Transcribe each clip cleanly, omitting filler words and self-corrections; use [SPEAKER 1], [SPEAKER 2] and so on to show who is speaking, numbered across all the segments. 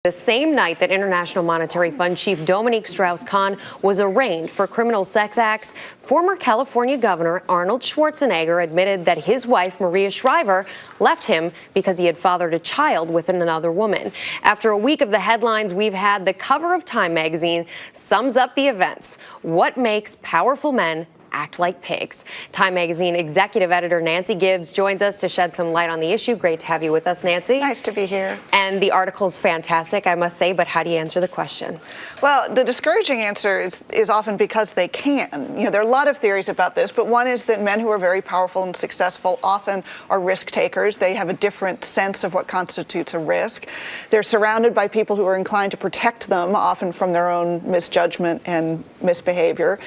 [SPEAKER 1] The same night that International Monetary Fund Chief Dominique Strauss-Kahn was arraigned for criminal sex acts, former California Governor Arnold Schwarzenegger admitted that his wife, Maria Shriver, left him because he had fathered a child with another woman. After a week of the headlines we've had, the cover of Time magazine sums up the events. What makes powerful men act like pigs? Time magazine executive editor Nancy Gibbs joins us to shed some light on the issue. Great to have you with us, Nancy.
[SPEAKER 2] Nice to be here.
[SPEAKER 1] And the article's fantastic, I must say, but how do you answer the question?
[SPEAKER 2] Well, the discouraging answer is often because they can. You know, there are a lot of theories about this, but one is that men who are very powerful and successful often are risk takers. They have a different sense of what constitutes a risk. They're surrounded by people who are inclined to protect them, often from their own misjudgment and misbehavior.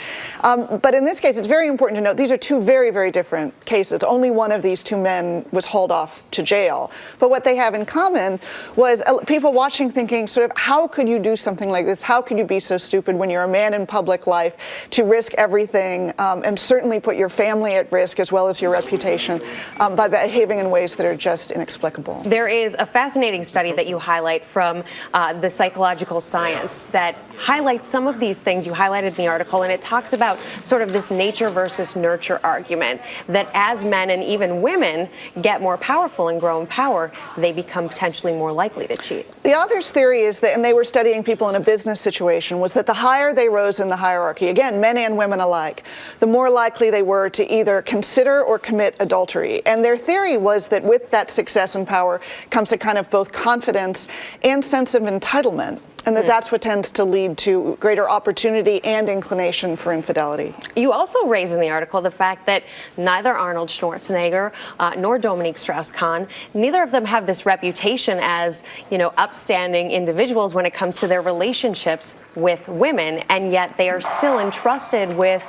[SPEAKER 2] But in this case, it's very important to note these are two very, very different cases. Only one of these two men was hauled off to jail. But what they have in common was people watching thinking sort of, how could you do something like this? How could you be so stupid when you're a man in public life to risk everything and certainly put your family at risk as well as your reputation by behaving in ways that are just inexplicable?
[SPEAKER 1] There is a fascinating study that you highlight from the psychological science that highlights some of these things you highlighted in the article, and it talks about sort of this nature versus nurture argument, that as men and even women get more powerful and grow in power, they become potentially more likely to cheat.
[SPEAKER 2] The author's theory is that, and they were studying people in a business situation, was that the higher they rose in the hierarchy, again, men and women alike, the more likely they were to either consider or commit adultery. And their theory was that with that success and power comes a kind of both confidence and sense of entitlement, and that's what tends to lead to greater opportunity and inclination for infidelity.
[SPEAKER 1] You also raise in the article the fact that neither Arnold Schwarzenegger nor Dominique Strauss-Kahn, neither of them have this reputation as, you know, upstanding individuals when it comes to their relationships with women, and yet they are still entrusted with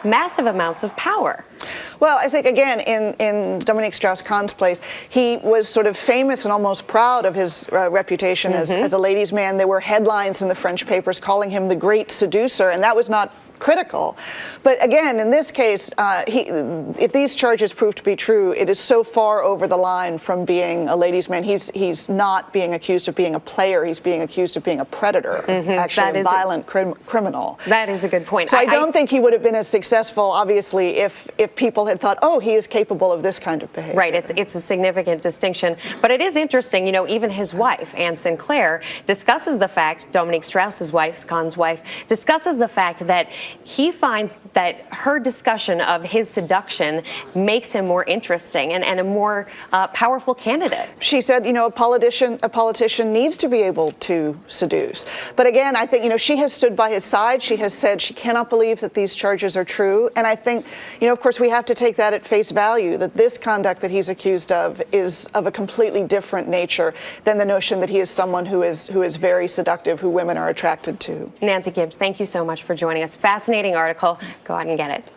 [SPEAKER 1] massive amounts of power.
[SPEAKER 2] Well, I think, again, in Dominique Strauss-Kahn's place, he was sort of famous and almost proud of his reputation as a ladies' man. There were headlines in the French papers calling him the great seducer, and that was not critical. But again, in this case, if these charges prove to be true, it is so far over the line from being a ladies' man. He's not being accused of being a player. He's being accused of being a predator, actually a violent criminal.
[SPEAKER 1] That is a good point.
[SPEAKER 2] So I don't think he would have been as successful, obviously, if people had thought, oh, he is capable of this kind of behavior.
[SPEAKER 1] Right. It's a significant distinction. But it is interesting, you know, even his wife, Anne Sinclair, discusses the fact, Dominique Strauss's wife, Kahn's wife, discusses the fact that he finds that her discussion of his seduction makes him more interesting and a more powerful candidate.
[SPEAKER 2] She said, you know, a politician needs to be able to seduce. But again, I think, you know, she has stood by his side. She has said she cannot believe that these charges are true. And I think, you know, of course, we have to take that at face value, that this conduct that he's accused of is of a completely different nature than the notion that he is someone who is very seductive, who women are attracted to.
[SPEAKER 1] Nancy Gibbs, thank you so much for joining us. Fascinating article. Go out and get it.